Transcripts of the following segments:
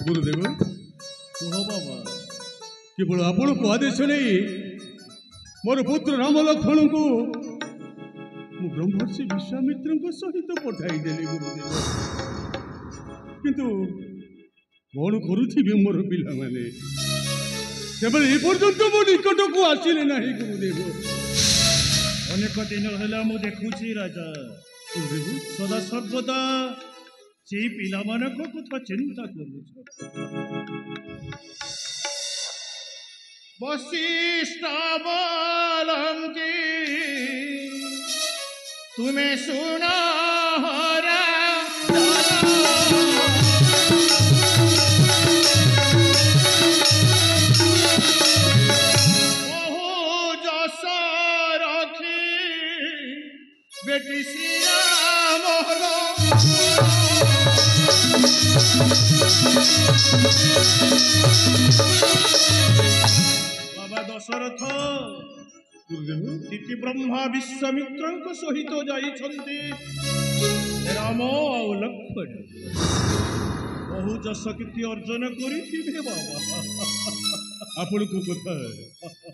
गुरुदेव कह बाबा केवल आपण को आदेश नहीं मोर पुत्र राम लक्ष्मण को मु ब्रह्मर्षि विश्वामित्र सहित पठाई देली गुरुदेव किंतु कौन करुथिबे मोर पिला माने केवल ए पर्यंत मो निकट को आसिले नाही गुरुदेव अनेक दिन है मु देखुची राजा गुरुदेव सदा सर्वदा से पिला मानक कथा चिंता करूछ वशिष्ठ बोलंती तुम्हें सुना हरा बेटी श्री राम बाबा दशरथ तिथि ब्रह्मा विश्वामित्र सहित जाइछन्ति राम और लक्ष्मण बहु जस कीर्ति अर्जन करिथिबे बाबा आपण को कथा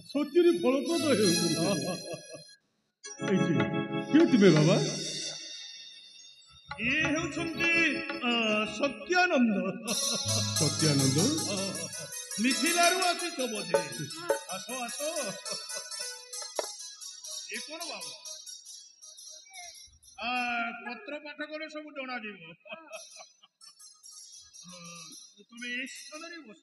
सत्य फलप्रद क्यों बाबा ये होछन्ति सत्यानंद सत्यानंद मिथिलारू आसीछ बोधे आसो आसो ये कोन बाबा पत्र पाठ करे सब जना जीव तुम ए स्थान रे बस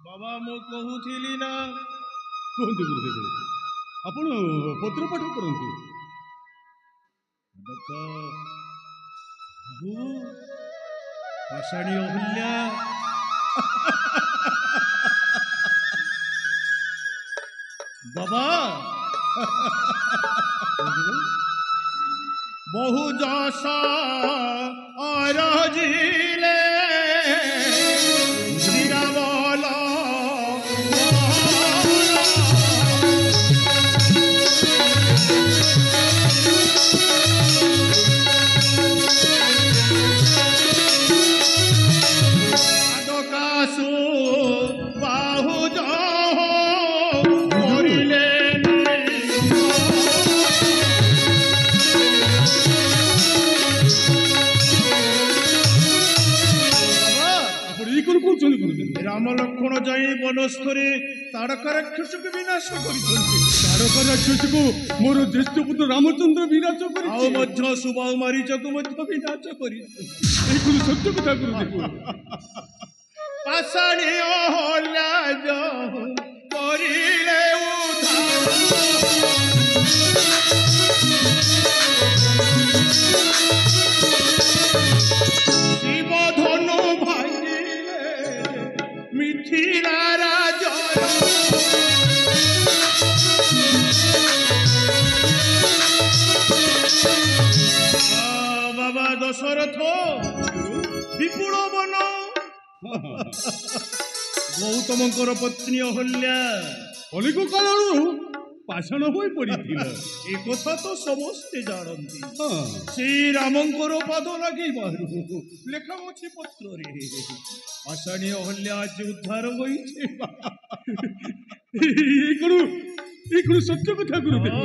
बाबा मो कहूथिली ना कहते गुरुदेव आपण पत्र पाठ करते पाषाणी अहल्या बाबा बहु जसा अरजिले राम लक्ष्मण जाई वनस्थरे तारका राक्षस को विनाश तारका राक्षस को मोर ज्येष्ठ पुत्र रामचंद्र विनाश कर सुबाहु मारीच को विनाश कर सत्य कथा गुरुदेव पाषाणी अहल्या करिले शिव धनु मिथिला राजा बाबा दशरथ विपुल वन गौतमंकर पत्नी अहल्या अनेक कालू पाषाण हो पड़ी एक कथा तो समस्ते जानती श्री रामंकर पाद लगे लेखा अच्छी पत्र रे पाषाणी अहल्या आज उद्धार सत्य कथा गुरुदेव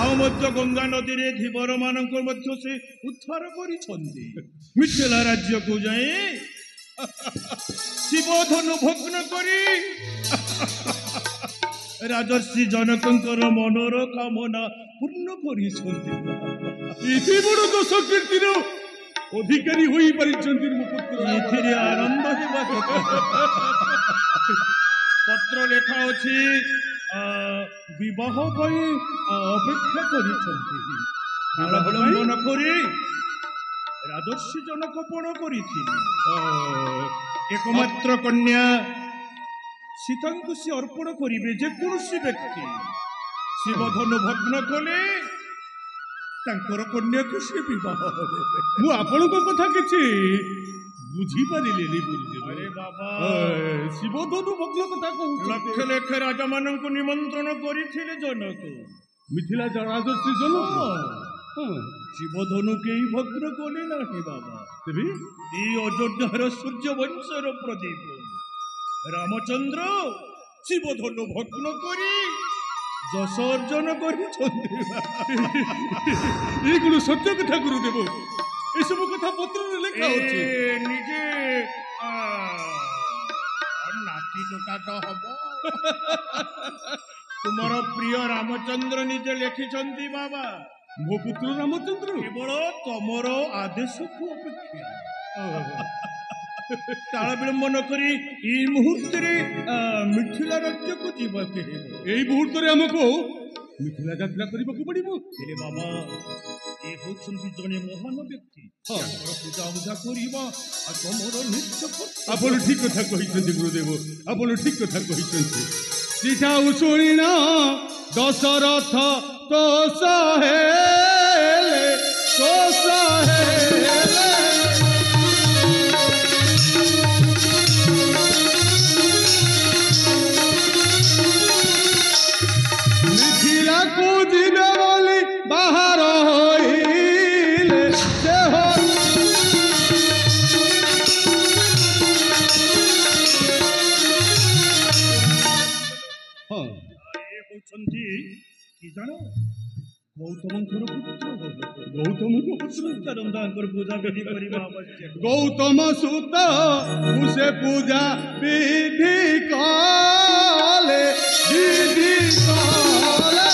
आ गंगा नदी रे धीवर मान से उद्धार कर मिथिला राज्य को जाए शिव धनु भग्न करी राजर्षि जनकंकर मनोर कामना पूर्ण कर बड़ दश कीर्तिर ଅଧିକାରୀ ହୋଇପାରିଛନ୍ତି ମୋ ପୁତ୍ର ଏଥିରେ ଆନନ୍ଦ ହେବା କଥା। ପତ୍ର ଲେଖା ଅଛି ବିବାହ ପାଇଁ ଅପେକ୍ଷା କରିଛନ୍ତି। କାଳ ବିଳମ୍ବ ନ କରି ରାଜର୍ଷି ଜନକ ପଣ କରିଥିଲେ। ଏକମାତ୍ର କନ୍ୟା ସୀତାଙ୍କୁ ସେ ଅର୍ପଣ କରିବେ। ଯେକୌଣସି ବ୍ୟକ୍ତି ଶିବଧନୁ ଭଗ୍ନ କଲେ ତାଙ୍କର କନ୍ୟାକୁ ସେ ବିବାହ ଦେବେ। ମୁଁ ଆପଣଙ୍କ କଥା କିଛି ବୁଝିପାରିଲିନି ଗୁରୁଦେବ। ଆରେ ବାବା, ଶିବଧନୁ ଭଗ୍ନ କଥା କହୁଛନ୍ତି। ଲକ୍ଷ ଲକ୍ଷ ରାଜା ମାନଙ୍କୁ ନିମନ୍ତ୍ରଣ କରିଥିଲେ ଜନକ। ମିଥିଳା ରାଜର୍ଷି ଜନକ। ଶିବଧନୁ କେହି ଭଗ୍ନ କଲେ ନାହିଁ ବାବା। ତେବେ ଏଇ ଅଯୋଧ୍ୟାର ସୂର୍ଯ୍ୟ ବଂଶର ପ୍ରଦୀପ ରାମଚନ୍ଦ୍ର ଶିବଧନୁ ଭଗ୍ନ କରି ଯଶ ଅର୍ଜନ କରିଛନ୍ତି। এই কোন সত্য কথা গুরুদেব? এসব কথা পত্রে লেখা আছে। নিজে নাতি ଟୋକା ତ ହବ। ତୁମର ପ୍ରିୟ ରାମଚନ୍ଦ୍ର ନିଜେ ଲେଖିଛନ୍ତି ବାବା। ମୋ ପୁତ୍ର ରାମଚନ୍ଦ୍ର କେବଳ ତମର ଆଦେଶକୁ ଅପେକ୍ଷା। କାଳ ବିଳମ୍ବ ନ କରି ଏଇ ମୁହୂର୍ତ୍ତରେ ମିଥିଳା ରାଜ୍ୟକୁ ଯିବାକୁ ହେବ। এই মুহূর্তে আমাকে মিথিলা যাত্রা করিବାକୁ পড়িব। ହେଲେ ବାବା, ଏ ହେଉଛନ୍ତି ଜଣେ ମହାନ ବ୍ୟକ୍ତି। ତାଙ୍କର ପୂଜା ଉଜା କରିବା ଆଉ ତମର ନିଶ୍ଚୟ। ଆପଣ ঠিক কথা কহিଛନ୍ତି গুরুদেব, ଆପଣ ঠিক কথা কহিଛନ୍ତି। চিঠাও শুনিনা দশরথ তো সহেলে তো সহেলে মিথিলাকু দিবে বলি বাহার হইলে সে ହେଉଛନ୍ତି କି ଜାଣ, ଗୌତମଙ୍କର ପୁତ୍ର। ଗୌତମଙ୍କ ପୁତ୍ର ତାଙ୍କର ପୂଜା ବିଧି କରିବା ଆବଶ୍ୟକ। গৌতম সুত সে পূজা বিধি কলে বিধি কলে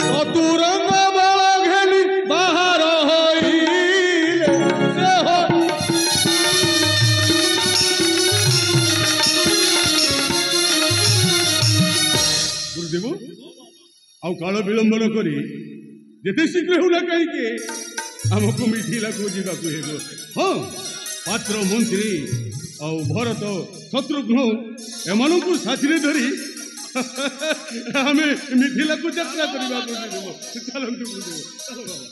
চতুরঙ্গ বল ঘেনি বাহার হইলে সে গুরুদেব ଆଉ କାଳ ବିଳମ୍ବ ନ କରି ଯେତେ ଶୀଘ୍ର ହେଉନା କାହିଁକି ଆମକୁ ମିଥିଳାକୁ ଯିବାକୁ ହେବ। ହଁ, ପାତ୍ର ମନ୍ତ୍ରୀ ଆଉ ଭରତ ଶତ୍ରୁଘ୍ନ ଏମାନଙ୍କୁ ସାଥିରେ ଧରି ଆମେ ମିଥିଳାକୁ ଯାତ୍ରା କରିବାକୁ ଯିବୁ। ଚାଲନ୍ତୁ ଗୁରୁଦେବ, ଚାଲ ବାବା।